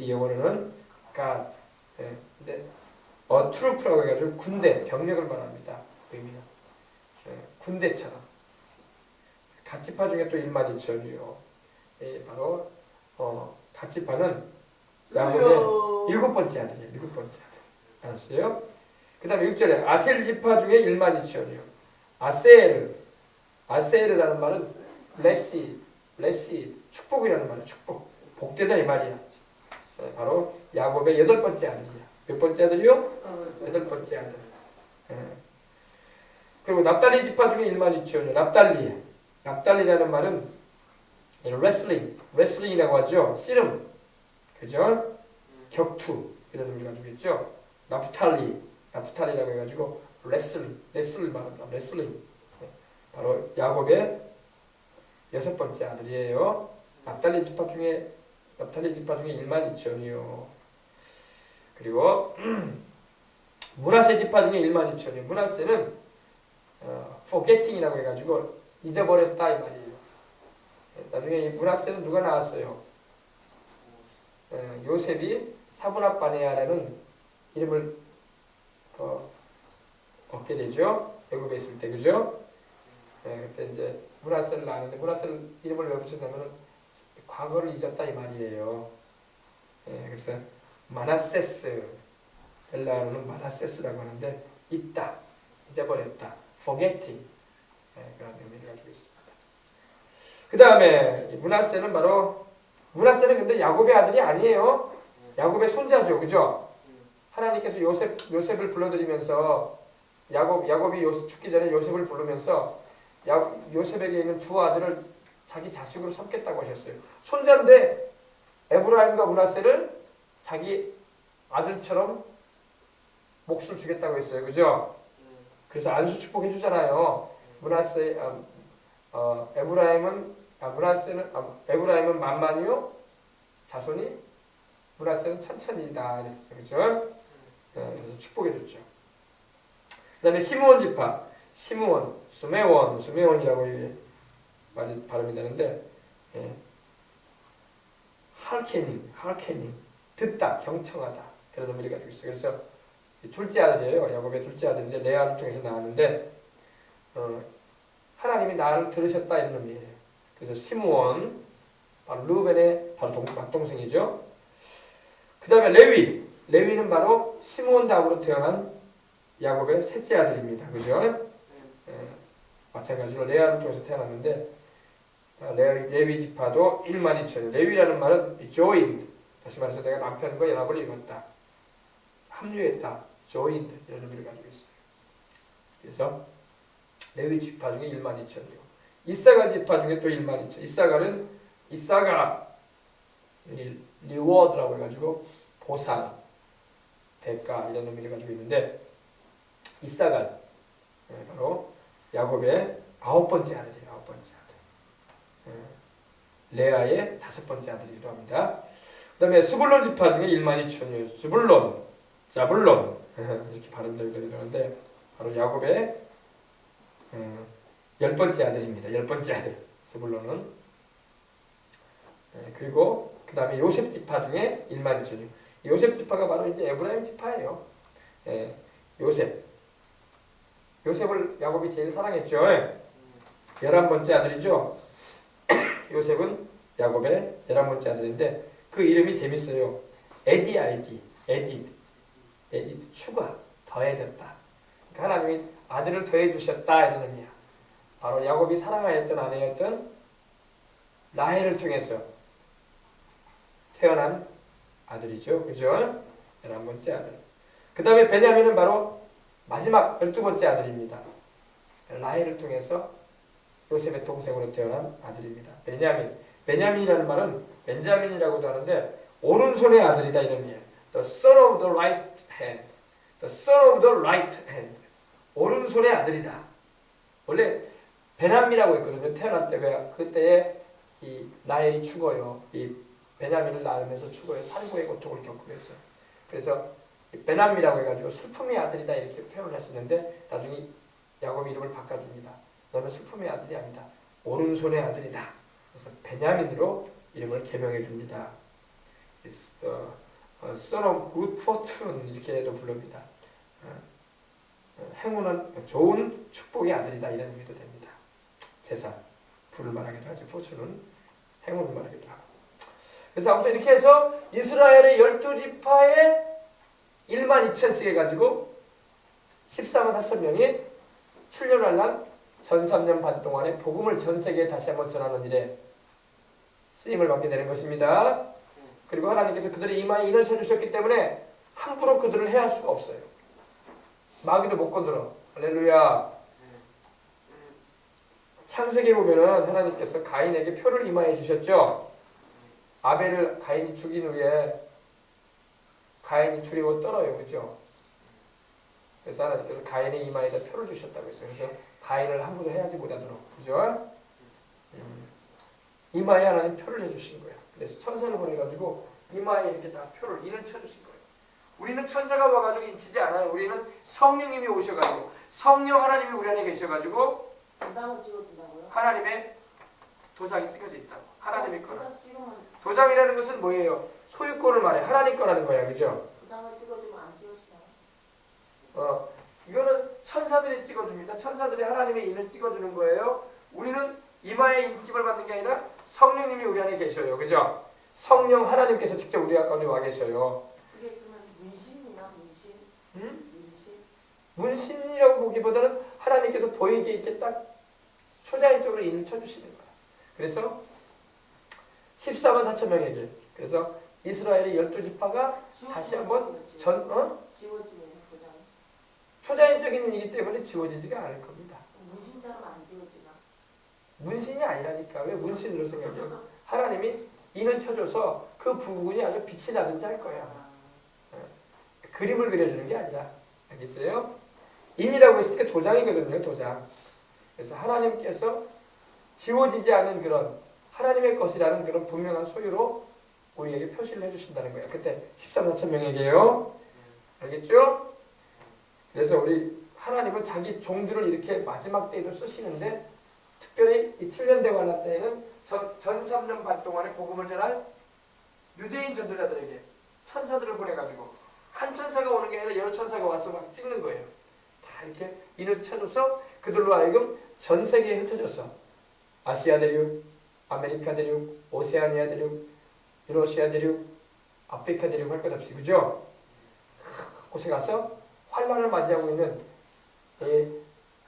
영어로는 God. 근데 트루프라고 해가지고 군대, 병력을 말합니다. 의미는 군대처럼. 가치파 중에 또 1만 2천이요. 바로 가치파는 야곱의 7번째 아들이에요. 7번째 아들. 알았어요? 그 다음에 6절에 아셀 지파 중에 1만 2천이요. 아셀이라는 말은 blessed, 축복이라는 말이야. 축복. 복되다 이 말이야. 바로 야곱의 8번째 아들이야. 몇 번째 아들이요? 8번째 아들. 그리고 납달리 지파 중에 1만 2천이요. 납달리라는 말은 레슬링이라고 하죠. 씨름. 그죠? 격투. 이런 의미를 가지고 있죠. 나프탈리라고 해가지고 레슬링 말합니다. 레슬링. 바로 야곱의 6번째 아들이에요. 납달리 지파 중에 1만 2천이요. 그리고 므낫세 지파 중에 1만 2천이요. 므낫세는 forgetting이라고 해가지고 잊어버렸다 이 말이에요. 나중에 이 므낫세는 누가 낳았어요? 요셉이 사브낫바네아라는 이름을 얻게 되죠. 애굽에 있을 때 그죠? 그때 이제 므낫세를 낳았는데 므낫세 이름을 왜 붙였냐면은 과거를 잊었다 이 말이에요. 그래서 마나세스, 헬라어로는 마나세스라고 하는데 잊다, 잊어버렸다, forgetting 그런 의미를 가지고 있습니다. 그 다음에 므낫세는 므낫세는 근데 야곱의 아들이 아니에요. 야곱의 손자죠, 그죠? 하나님께서 요셉을 불러들이면서 야곱이 죽기 전에 요셉을 부르면서 요셉에게 있는 두 아들을 자기 자식으로 삼겠다고 하셨어요. 손자인데 에브라임과 므낫세를 자기 아들처럼 몫을 주겠다고 했어요. 그죠? 그래서 안수 축복 해주잖아요. 에브라임은 만만이요 자손이 므낫세는 천천히다 그랬었어요. 그죠? 그래서 축복해줬죠. 그 다음에 시므온 지파 수메온이라고 많이 발음이 되는데 할케님 듣다 경청하다 그런 의미를 가지고 있어요. 그래서 둘째 아들이에요. 야곱의 둘째 아들인데 레아를 통해서 나왔는데 하나님이 나를 들으셨다 이런 의미예요. 그래서 시므온 바로 루벤의 바로 맞동생이죠. 그 다음에 레위 레위는 바로 시므온 다음으로 태어난 야곱의 셋째 아들입니다. 그죠? 마찬가지로 레아를 통해서 태어났는데 레위 지파도 1만 2천. 레위라는 말은 joined. 다시 말해서 내가 남편과 연합을 이뤘다. 합류했다. joined 이런 의미를 가지고 있어요. 그래서 레위 지파 중에 1만 2천이요. 이사갈 지파 중에 또 1만 2천. 이사가 리워드라고 해가지고 보상, 대가 이런 의미를 가지고 있는데 이사갈 바로 야곱의 9번째 아들이에요. 9번째 아들. 레아의 5번째 아들이기도 합니다. 그 다음에 스불론 지파 중에 1만 2천이에요. 스불론, 자불론 이렇게 발음되게 되는데 바로 야곱의 10번째 아들입니다. 10번째 아들 스불론은. 그리고 그 다음에 요셉 지파 중에 1만 2천이요. 요셉 지파가 바로 이제 에브라임 지파예요. 요셉을 야곱이 제일 사랑했죠. 11번째 아들이죠. 요셉은 야곱의 11번째 아들인데 그 이름이 재밌어요. 에디, 추가, 더해졌다. 그러니까 하나님이 아들을 더해주셨다 이런 의미야. 바로 야곱이 사랑하였던 아내였던 라헬을 통해서 태어난 아들이죠. 그죠? 11번째 아들. 그 다음에 베냐민은 바로 마지막 12번째 아들입니다. 라헬을 통해서 요셉의 동생으로 태어난 아들입니다. 베냐민이라는 말은 벤자민이라고도 하는데 오른손의 아들이다 이런 의미예요. The son of the right hand. The son of the right hand. 오른손의 아들이다. 원래 베냐민이라고 했거든요. 태어날 때 왜 그때에 이 라헬이 죽어요. 이 베냐민을 낳으면서 죽어요. 산고의 고통을 겪고 했어요. 그래서 베냐민이라고 해가지고 슬픔의 아들이다 이렇게 표현했었는데 나중에 야곱 이름을 바꿔줍니다. 너는 슬픔의 아들이 아니다. 오른손의 아들이다. 그래서 베냐민으로 이름을 개명해 줍니다. It's the son of good fortune 이렇게도 부릅니다. 행운은 좋은 축복의 아들이다 이런 의미도 됩니다. 재산, 부를 말하기도 하죠. fortune은 행운을 말하기도 하고. 그래서 아무튼 이렇게 해서 이스라엘의 12지파의 1만 2천씩 해가지고 14만 4천 명이 7년을 할 전 3년 반 동안에 복음을 전 세계에 다시 한번 전하는 일에 쓰임을 받게 되는 것입니다. 그리고 하나님께서 그들의 이마에 인을 쳐주셨기 때문에 함부로 그들을 해할 수가 없어요. 마귀도 못 건드려. 할렐루야. 창세기에 보면은 하나님께서 가인에게 표를 이마에 주셨죠. 아벨을 가인이 죽인 후에 가인이 두려워 떨어요. 그죠? 그래서 하나님께서 가인의 이마에다 표를 주셨다고 했어요. 그래서 가인을 함부로 해하지 못하도록. 그죠? 이마에 하나님 표를 해주신 거예요. 그래서 천사를 보내가지고 이마에 이렇게 다 표를 인을 쳐주신 거예요. 우리는 천사가 와가지고 인치지 않아요. 우리는 성령님이 오셔가지고 성령 하나님이 우리 안에 계셔가지고 도장을 찍어준다고요? 하나님의 도장이 찍혀져 있다고. 하나님의 거라. 도장 찍으면 도장이라는 것은 뭐예요? 소유권을 말해. 하나님 거라는 거야. 그죠? 도장을 찍어주면 안 찍어주나요? 이거는 천사들이 찍어줍니다. 천사들이 하나님의 인을 찍어주는 거예요. 우리는 이마에 인집을 받는 게 아니라 성령님이 우리 안에 계셔요. 그죠? 성령 하나님께서 직접 우리 가운데 와 계셔요. 그게 그러면 문신이나 문신? 문신? 문신이라고 보기보다는 하나님께서 보이게 이렇게 딱 초자연적으로 인을 쳐주시는 거야. 그래서 14만 4천 명에게 그래서 이스라엘의 12지파가 다시 한번 지워지네요. 도장. 초자연적인 일이기 때문에 지워지지가 않을 겁니다. 문신처럼 안 지워지나? 문신이 아니라니까. 왜 문신으로 생각해요? 하나님이 인을 쳐줘서 그 부분이 아주 빛이 나든지 할 거야. 그림을 그려주는 게 아니라. 알겠어요? 인이라고 했으니까 도장이거든요. 도장. 그래서 하나님께서 지워지지 않은 그런 하나님의 것이라는 그런 분명한 소유로 우리에게 표시를 해주신다는 거예요. 그때 13만 4천 명에게요. 알겠죠? 그래서 우리 하나님은 자기 종들을 이렇게 마지막 때에도 쓰시는데 특별히 이 7년 대관할 때에는 전 3년 반 동안에 복음을 전할 유대인 전도자들에게 천사들을 보내가지고 한 천사가 오는 게 아니라 여러 천사가 와서 막 찍는 거예요. 다 이렇게 인을 쳐줘서 그들로 하여금 전 세계에 흩어져서 아시아 대륙, 아메리카 대륙, 오세아니아 대륙, 유러시아 대륙, 아프리카 대륙 할 것 없이 그죠? 곳에 가서 환란을 맞이하고 있는 이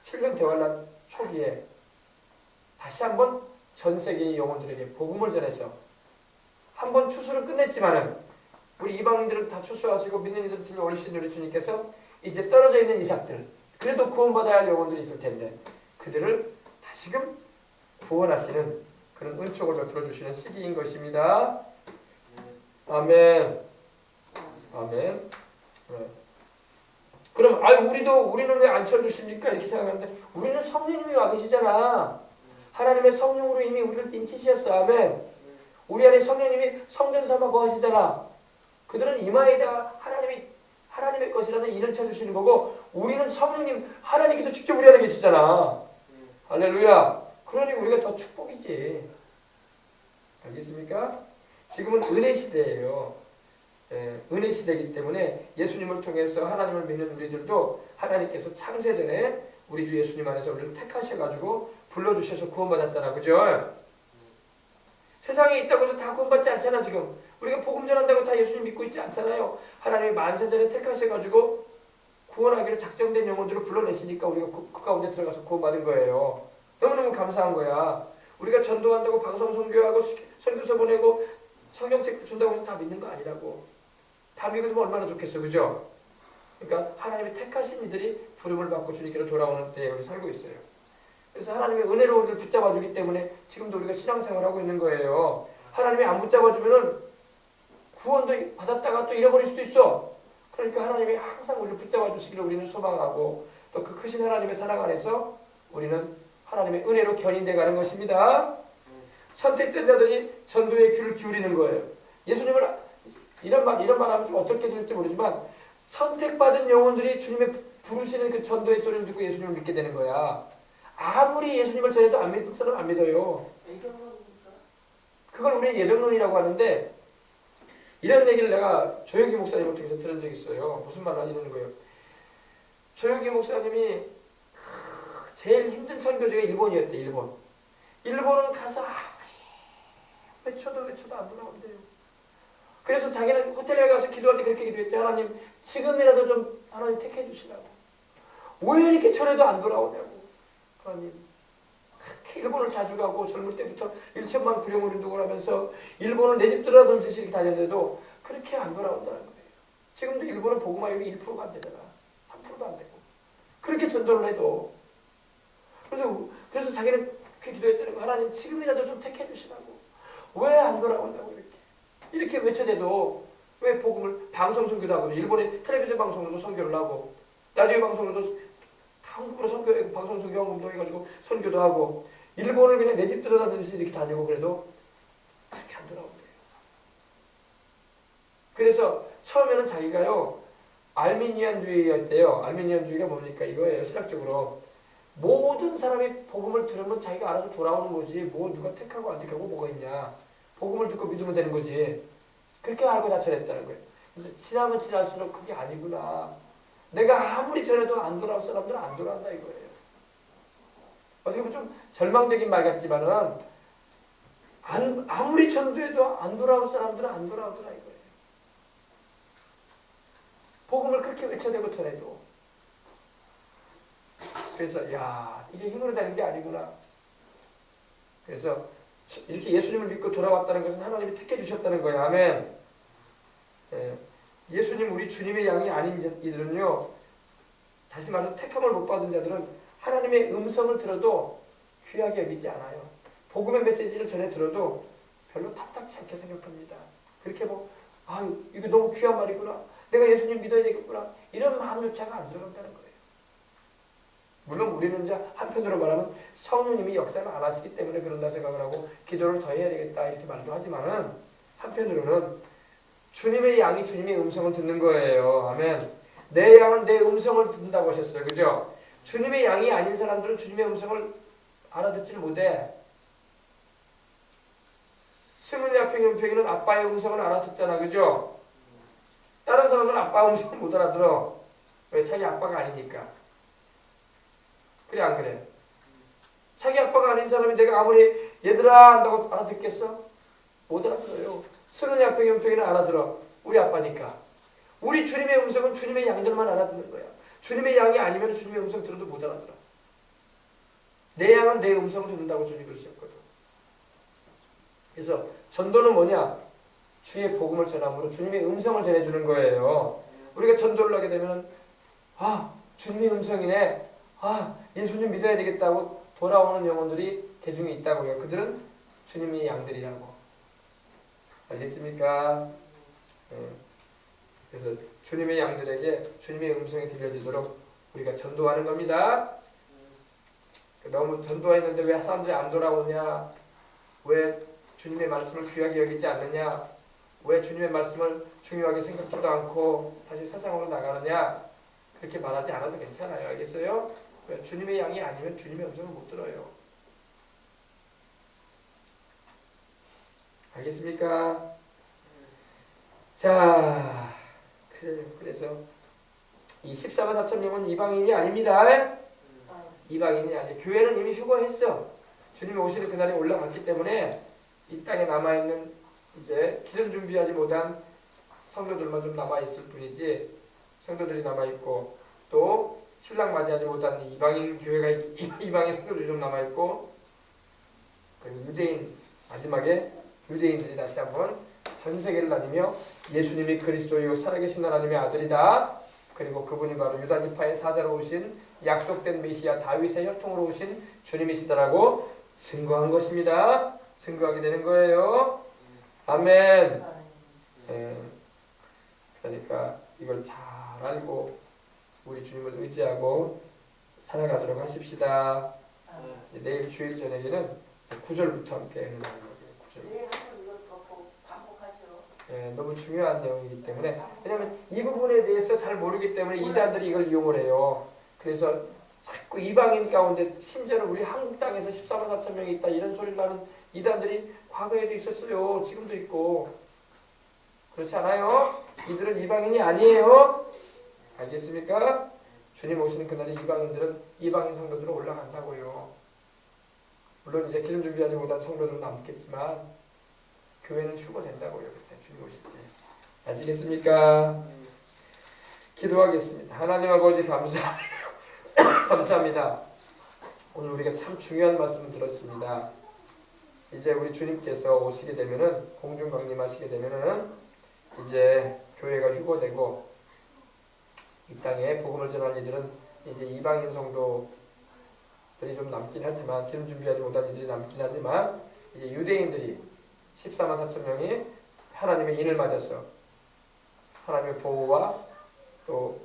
7년 대환란 초기에 다시 한번 전 세계의 영혼들에게 복음을 전해서 한번 추수를 끝냈지만은 우리 이방인들을 다 추수하시고 믿는 이들을 올리신 우리 주님께서 이제 떨어져 있는 이삭들, 그래도 구원받아야 할 영혼들이 있을 텐데 그들을 다시금 구원하시는 그런 은총을 베풀어 주시는 시기인 것입니다. 아멘. 아멘. 네. 그럼 우리는 왜 안 쳐주십니까? 이렇게 생각하는데 우리는 성령님이 와 계시잖아. 하나님의 성령으로 이미 우리를 인치셨어. 아멘. 우리 안에 성령님이 성전 삼아 거하시잖아. 그들은 이마에다가 하나님의 것이라는 인을 쳐주시는 거고 우리는 성령님 하나님께서 직접 우리 안에 계시잖아. 할렐루야. 그러니 우리가 더 축복이지. 알겠습니까? 지금은 은혜 시대예요. 은혜 시대이기 때문에 예수님을 통해서 하나님을 믿는 우리들도 하나님께서 창세전에 우리 주 예수님 안에서 우리를 택하셔가지고 불러주셔서 구원받았잖아. 그죠? 세상에 있다고 해서 다 구원받지 않잖아. 지금 우리가 복음 전한다고 다 예수님 믿고 있지 않잖아요. 하나님이 만세전에 택하셔가지고 구원하기로 작정된 영혼들을 불러내시니까 우리가 그 가운데 들어가서 구원받은 거예요. 너무너무 감사한 거야. 우리가 전도한다고 방송 선교하고 선교서 보내고 성경책 준다고 해서 다 믿는 거 아니라고. 다 믿으면 얼마나 좋겠어. 그죠? 그러니까 하나님이 택하신 이들이 부름을 받고 주님께로 돌아오는 때에 우리 살고 있어요. 그래서 하나님의 은혜로 우리를 붙잡아주기 때문에 지금도 우리가 신앙생활을 하고 있는 거예요. 하나님이 안 붙잡아주면은 구원도 받았다가 또 잃어버릴 수도 있어. 그러니까 하나님이 항상 우리를 붙잡아주시기를 우리는 소망하고 또 그 크신 하나님의 사랑 안에서 우리는 하나님의 은혜로 견인돼 가는 것입니다. 선택된 자들이 전도에 귀를 기울이는 거예요. 예수님을 이런 말 하면 좀 어떻게 들을지 모르지만 선택받은 영혼들이 주님의 부르시는 그 전도의 소리를 듣고 예수님을 믿게 되는 거야. 아무리 예수님을 전해도 안 믿을 사람 안 믿어요. 예정론입니까? 그걸 우리는 예정론이라고 하는데 이런 얘기를 내가 조영기 목사님을 통해서 들은 적이 있어요. 무슨 말을 하는 거예요. 조영기 목사님이 제일 힘든 선교지가 일본이었대. 일본은 가서 아무리 외쳐도 안 돌아온대요. 그래서 자기는 호텔에 가서 기도할 때 그렇게 기도했대. 하나님 지금이라도 좀 하나님 택해 주시라고. 왜 이렇게 전해도 안 돌아오냐고. 하나님 그렇게 일본을 자주 가고 젊을 때부터 1천만 구령을 운동을 하면서 일본을 내 집 들어가듯이 이렇게 다녔는데도 그렇게 안 돌아온다는 거예요. 지금도 일본은 복음화율이 1%가 안 되잖아. 3%도 안 되고. 그렇게 전도를 해도. 그래서 자기는 그렇게 기도했다는 거. 하나님 지금이라도 좀 택해 주시라고. 왜 안 돌아온다고 이렇게 외쳐대도 왜 복음을 방송 선교도 하고 일본의 텔레비전 방송으로도 선교를 하고 라디오 방송으로도 한국으로 선교 방송 선교 헌금도 해가지고 선교도 하고 일본을 그냥 내 집 들어다니듯이 이렇게 다니고 그래도 그렇게 안 돌아온대요. 그래서 처음에는 자기가요 알미니안주의였대요. 알미니안주의가 뭡니까? 이거예요. 신학적으로 모든 사람이 복음을 들으면 자기가 알아서 돌아오는 거지 뭐 누가 택하고 안 택하고 뭐가 있냐. 복음을 듣고 믿으면 되는 거지. 그렇게 알고 자처했다는 거예요. 근데 지나면 지날수록 그게 아니구나. 내가 아무리 전해도 안 돌아올 사람들은 안 돌아온다 이거예요. 어떻게 보면 좀 절망적인 말 같지만은 아무리 전도해도 안 돌아올 사람들은 안 돌아오더라 이거예요. 복음을 그렇게 외쳐대고 전해도. 그래서 야 이게 힘으로 되는 게 아니구나. 그래서 이렇게 예수님을 믿고 돌아왔다는 것은 하나님이 택해 주셨다는 거예요. 아멘. 예수님 우리 주님의 양이 아닌 이들은요. 다시 말해서 택함을 못 받은 자들은 하나님의 음성을 들어도 귀하게 여기지 않아요. 복음의 메시지를 전해 들어도 별로 탐탁치 않게 생각합니다. 그렇게 아유 이거 너무 귀한 말이구나. 내가 예수님 믿어야 되겠구나. 이런 마음조차가 안 들어간다는 거예요. 물론 우리는 이제 한편으로 말하면 성령님이 역사를 안 하시기 때문에 그런다 생각을 하고 기도를 더 해야 되겠다 이렇게 말도 하지만은 한편으로는 주님의 양이 주님의 음성을 듣는 거예요. 아멘. 내 양은 내 음성을 듣는다고 하셨어요. 그죠? 주님의 양이 아닌 사람들은 주님의 음성을 알아듣지를 못해. 스물네 연평이는 아빠의 음성을 알아듣잖아. 그죠? 다른 사람들은 아빠 음성을 못 알아들어. 왜? 자기 아빠가 아니니까. 그래 안 그래? 자기 아빠가 아닌 사람이 내가 아무리 얘들아 한다고 알아듣겠어? 못 알아들어요. 스물네 연평이는 알아들어. 우리 아빠니까. 우리 주님의 음성은 주님의 양들만 알아듣는 거야. 주님의 양이 아니면 주님의 음성 들어도 못 알아들어. 내 양은 내 음성을 듣는다고 주님이 그러셨거든. 그래서 전도는 뭐냐? 주의 복음을 전함으로 주님의 음성을 전해주는 거예요. 우리가 전도를 하게 되면 주님의 음성이네. 예수님 믿어야 되겠다고 돌아오는 영혼들이 대중에 있다고요. 그들은 주님의 양들이라고. 알겠습니까? 그래서 주님의 양들에게 주님의 음성이 들려지도록 우리가 전도하는 겁니다. 너무 전도했는데 왜 사람들이 안 돌아오냐? 왜 주님의 말씀을 귀하게 여기지 않느냐? 왜 주님의 말씀을 중요하게 생각지도 않고 다시 세상으로 나가느냐? 그렇게 말하지 않아도 괜찮아요. 알겠어요? 주님의 양이 아니면 주님의 음성을 못 들어요. 알겠습니까? 자, 그래서 이 14만 4천 명은 이방인이 아닙니다. 이방인이 아니에요. 교회는 이미 휴거했어. 주님이 오시는 그날이 올라갔기 때문에 이 땅에 남아있는 이제 기름 준비하지 못한 성도들만 좀 남아있을 뿐이지, 성도들이 남아있고 또 신랑 맞이하지 못한 이방인 교회가 이방인 성도들이 좀 남아있고, 그리고 유대인, 마지막에 유대인들이 다시 한번 전 세계를 다니며 예수님이 그리스도요 살아계신 하나님의 아들이다, 그리고 그분이 바로 유다 지파의 사자로 오신 약속된 메시아 다윗의 혈통으로 오신 주님이시다라고 증거한 것입니다. 증거하게 되는 거예요. 아멘. 그러니까 이걸 잘 알고 우리 주님을 의지하고 살아가도록 하십시다. 내일 주일 저녁에는 9절부터 함께 해나가는 거예요. 9절. 내일 한번 이거 더 반복하죠. 너무 중요한 내용이기 때문에, 왜냐하면 이 부분에 대해서 잘 모르기 때문에 이단들이 이걸 이용을 해요. 그래서 자꾸 이방인 가운데, 심지어는 우리 한국 땅에서 14만 4천 명이 있다 이런 소리를 하는 이단들이 과거에도 있었어요. 지금도 있고. 그렇지 않아요? 이들은 이방인이 아니에요. 알겠습니까? 주님 오시는 그날에 이방인 성도들은 올라간다고요. 물론 이제 기름 준비하지 못한 성도들은 남겠지만 교회는 휴거된다고요. 그때 주님 오실 때. 아시겠습니까? 기도하겠습니다. 하나님 아버지 감사합니다. 오늘 우리가 참 중요한 말씀을 들었습니다. 이제 우리 주님께서 오시게 되면은, 공중 강림하시게 되면은 이제 교회가 휴거되고 이 땅에 복음을 전할 이들은 이제 이방인 성도들이 좀 남긴 하지만, 기름 준비하지 못한 이들이 남긴 하지만, 이제 유대인들이 14만 4천 명이 하나님의 인을 맞아서 하나님의 보호와 또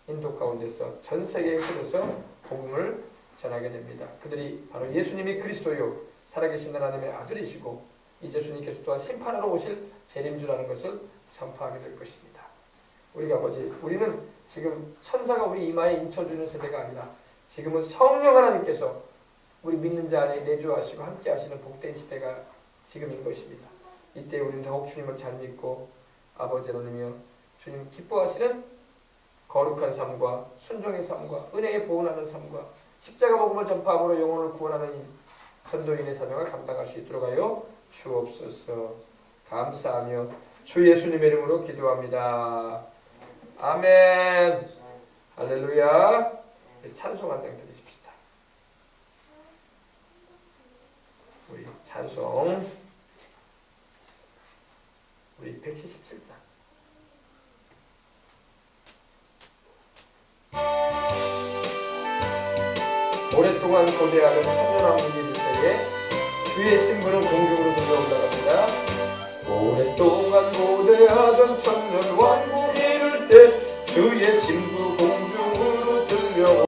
인도 가운데서 전 세계에 흘러서 복음을 전하게 됩니다. 그들이 바로 예수님이 그리스도요 살아계신 하나님의 아들이시고 이제 주님께서 또한 심판하러 오실 재림주라는 것을 선포하게 될 것입니다. 우리가 우리는 지금 천사가 우리 이마에 인쳐주는 세대가 아니라 지금은 성령 하나님께서 우리 믿는 자 안에 내주하시고 함께 하시는 복된 시대가 지금인 것입니다. 이때 우리는 더욱 주님을 잘 믿고 아버지 하나님이여 주님 기뻐하시는 거룩한 삶과 순종의 삶과 은혜의 보존하는 삶과 십자가 복음을 전파함으로 영혼을 구원하는 이 전도인의 사명을 감당할 수 있도록 하여 주옵소서. 감사하며 주 예수님의 이름으로 기도합니다. 아멘. 할렐루야. 찬송 한 장 드리십시다. 우리 찬송 우리 177장. 오랫동안 고대하던 천년왕국이 될 때에 주의 신부는 공중으로 들려 올라갑니다. 오랫동안 고대하던 천년왕국